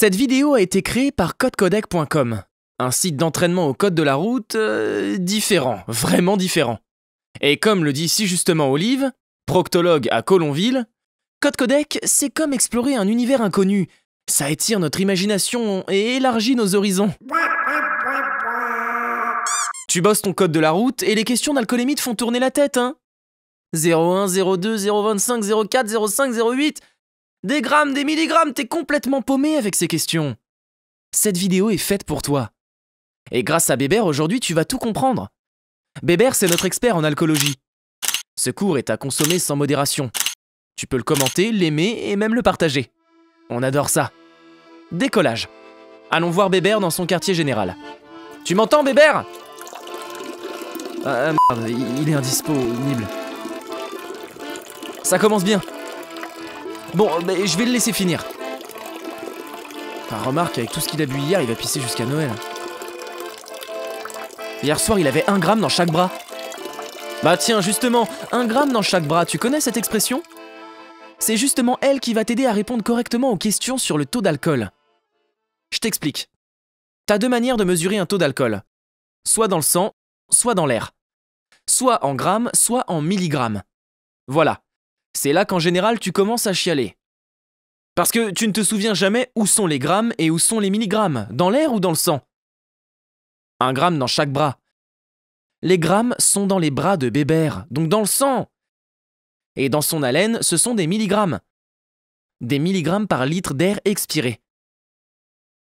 Cette vidéo a été créée par codecodec.com, un site d'entraînement au code de la route différent, vraiment différent. Et comme le dit si justement Olive, proctologue à Colonville, Codecodec, c'est comme explorer un univers inconnu. Ça étire notre imagination et élargit nos horizons. Tu bosses ton code de la route et les questions d'alcoolémie te font tourner la tête, hein. 0,1, 0,2, 0,25, 0,4, 0,5, 0,8... Des grammes, des milligrammes, t'es complètement paumé avec ces questions. Cette vidéo est faite pour toi. Et grâce à Bébert, aujourd'hui, tu vas tout comprendre. Bébert, c'est notre expert en alcoolologie. Ce cours est à consommer sans modération. Tu peux le commenter, l'aimer et même le partager. On adore ça. Décollage. Allons voir Bébert dans son quartier général. Tu m'entends, Bébert? Ah merde, il est indisponible. Ça commence bien. Bon, je vais le laisser finir. Enfin, remarque, avec tout ce qu'il a bu hier, il va pisser jusqu'à Noël. Hier soir, il avait 1 gramme dans chaque bras. Bah tiens, justement, 1 gramme dans chaque bras, tu connais cette expression? C'est justement elle qui va t'aider à répondre correctement aux questions sur le taux d'alcool. Je t'explique. T'as 2 manières de mesurer un taux d'alcool. Soit dans le sang, soit dans l'air. Soit en grammes, soit en milligrammes. Voilà. C'est là qu'en général tu commences à chialer. Parce que tu ne te souviens jamais où sont les grammes et où sont les milligrammes, dans l'air ou dans le sang. 1 gramme dans chaque bras. Les grammes sont dans les bras de Bébert, donc dans le sang. Et dans son haleine, ce sont des milligrammes. Des milligrammes par litre d'air expiré.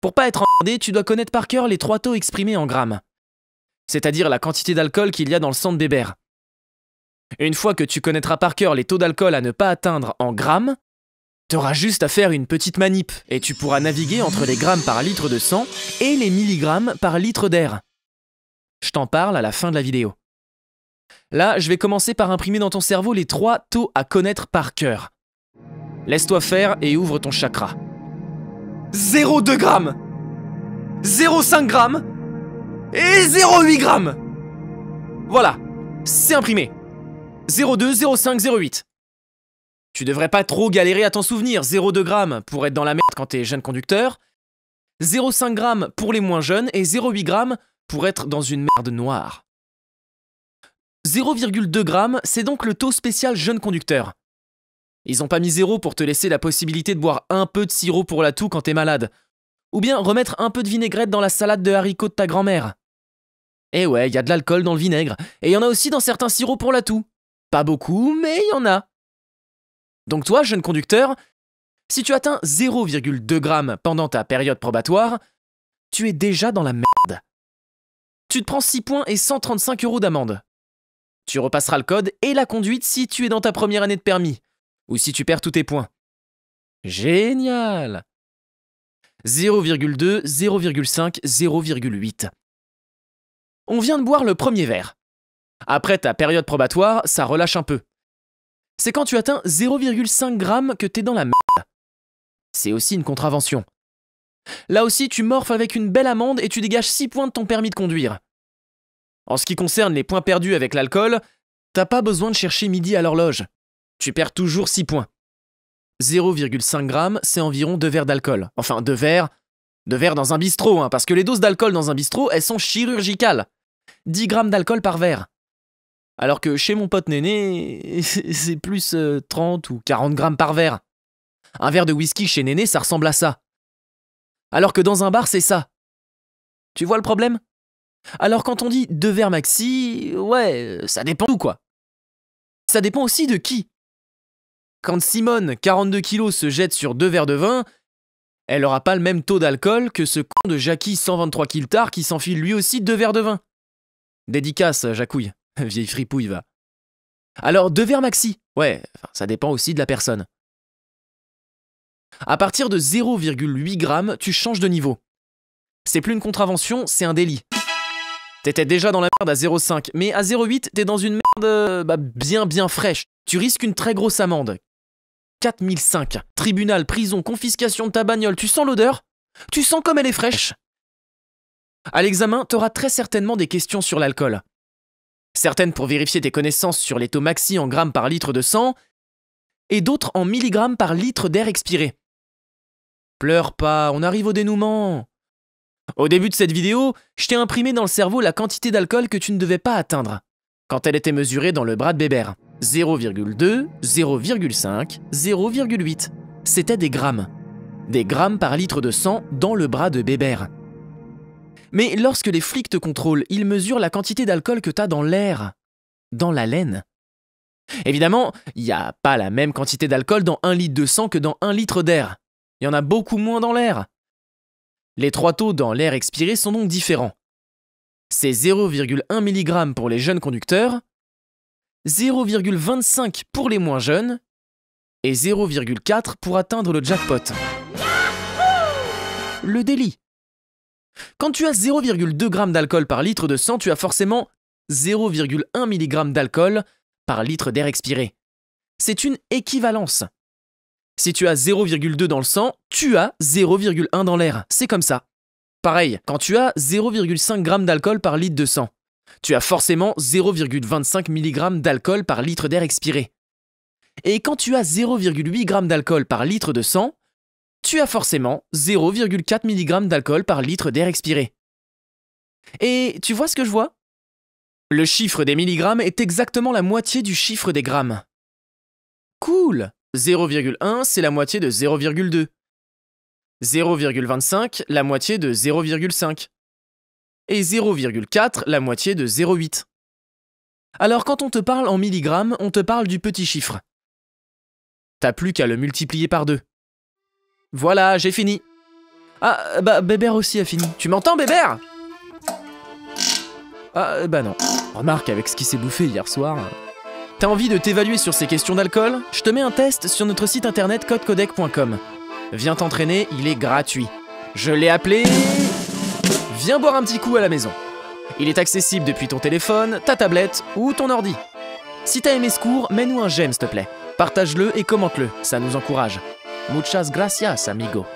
Pour pas être emmerdé, tu dois connaître par cœur les 3 taux exprimés en grammes. C'est-à-dire la quantité d'alcool qu'il y a dans le sang de Bébert. Une fois que tu connaîtras par cœur les taux d'alcool à ne pas atteindre en grammes, t'auras juste à faire une petite manip et tu pourras naviguer entre les grammes par litre de sang et les milligrammes par litre d'air. Je t'en parle à la fin de la vidéo. Là, je vais commencer par imprimer dans ton cerveau les 3 taux à connaître par cœur. Laisse-toi faire et ouvre ton chakra. 0,2 grammes, 0,5 grammes et 0,8 grammes. Voilà, c'est imprimé. 0,2, 0,5, 0,8. Tu devrais pas trop galérer à t'en souvenir. 0,2 grammes pour être dans la merde quand t'es jeune conducteur, 0,5 grammes pour les moins jeunes et 0,8 grammes pour être dans une merde noire. 0,2 grammes, c'est donc le taux spécial jeune conducteur. Ils ont pas mis 0 pour te laisser la possibilité de boire un peu de sirop pour la toux quand t'es malade. Ou bien remettre un peu de vinaigrette dans la salade de haricots de ta grand-mère. Eh ouais, il y a de l'alcool dans le vinaigre. Et il y en a aussi dans certains sirops pour la toux. Pas beaucoup, mais il y en a. Donc toi, jeune conducteur, si tu atteins 0,2 grammes pendant ta période probatoire, tu es déjà dans la merde. Tu te prends 6 points et 135 € d'amende. Tu repasseras le code et la conduite si tu es dans ta première année de permis, ou si tu perds tous tes points. Génial! 0,2, 0,5, 0,8. On vient de boire le premier verre. Après ta période probatoire, ça relâche un peu. C'est quand tu atteins 0,5 grammes que t'es dans la merde. C'est aussi une contravention. Là aussi, tu morfles avec une belle amende et tu dégages 6 points de ton permis de conduire. En ce qui concerne les points perdus avec l'alcool, t'as pas besoin de chercher midi à l'horloge. Tu perds toujours 6 points. 0,5 grammes, c'est environ 2 verres d'alcool. Enfin, 2 verres dans un bistrot, hein, parce que les doses d'alcool dans un bistrot, elles sont chirurgicales. 10 grammes d'alcool par verre. Alors que chez mon pote Néné, c'est plus 30 ou 40 grammes par verre. Un verre de whisky chez Néné, ça ressemble à ça. Alors que dans un bar, c'est ça. Tu vois le problème? Alors quand on dit 2 verres maxi, ouais, ça dépend d'où quoi. Ça dépend aussi de qui. Quand Simone, 42 kilos, se jette sur 2 verres de vin, elle aura pas le même taux d'alcool que ce con de Jackie, 123 kiltard, qui s'enfile lui aussi 2 verres de vin. Dédicace, Jacouille. Vieille fripouille, va. Alors, 2 verres maxi. Ouais, ça dépend aussi de la personne. À partir de 0,8 grammes, tu changes de niveau. C'est plus une contravention, c'est un délit. T'étais déjà dans la merde à 0,5, mais à 0,8, t'es dans une merde bien fraîche. Tu risques une très grosse amende. 4005. Tribunal, prison, confiscation de ta bagnole. Tu sens l'odeur? Tu sens comme elle est fraîche? À l'examen, t'auras très certainement des questions sur l'alcool. Certaines pour vérifier tes connaissances sur les taux maxi en grammes par litre de sang, et d'autres en milligrammes par litre d'air expiré. Pleure pas, on arrive au dénouement. Au début de cette vidéo, je t'ai imprimé dans le cerveau la quantité d'alcool que tu ne devais pas atteindre quand elle était mesurée dans le bras de Bébert. 0,2, 0,5, 0,8. C'était des grammes. Des grammes par litre de sang dans le bras de Bébert. Mais lorsque les flics te contrôlent, ils mesurent la quantité d'alcool que t'as dans l'air, dans la laine. Évidemment, il n'y a pas la même quantité d'alcool dans 1 litre de sang que dans 1 litre d'air. Il y en a beaucoup moins dans l'air. Les 3 taux dans l'air expiré sont donc différents. C'est 0,1 mg pour les jeunes conducteurs, 0,25 pour les moins jeunes et 0,4 pour atteindre le jackpot. Le délit. Quand tu as 0,2 g d'alcool par litre de sang, tu as forcément 0,1 mg d'alcool par litre d'air expiré. C'est une équivalence. Si tu as 0,2 dans le sang, tu as 0,1 dans l'air. C'est comme ça. Pareil, quand tu as 0,5 g d'alcool par litre de sang, tu as forcément 0,25 mg d'alcool par litre d'air expiré. Et quand tu as 0,8 g d'alcool par litre de sang, tu as forcément 0,4 mg d'alcool par litre d'air expiré. Et tu vois ce que je vois ? Le chiffre des milligrammes est exactement la moitié du chiffre des grammes. Cool ! 0,1, c'est la moitié de 0,2. 0,25, la moitié de 0,5. Et 0,4, la moitié de 0,8. Alors quand on te parle en milligrammes, on te parle du petit chiffre. T'as plus qu'à le multiplier par 2. Voilà, j'ai fini. Ah, bah Bébert aussi a fini. Tu m'entends, Bébert ? Ah, bah non. Remarque, avec ce qui s'est bouffé hier soir... T'as envie de t'évaluer sur ces questions d'alcool ? Je te mets un test sur notre site internet codecodec.com. Viens t'entraîner, il est gratuit. Je l'ai appelé... Viens boire un petit coup à la maison. Il est accessible depuis ton téléphone, ta tablette ou ton ordi. Si t'as aimé ce cours, mets-nous un j'aime s'il te plaît. Partage-le et commente-le, ça nous encourage. Muchas gracias, amigo.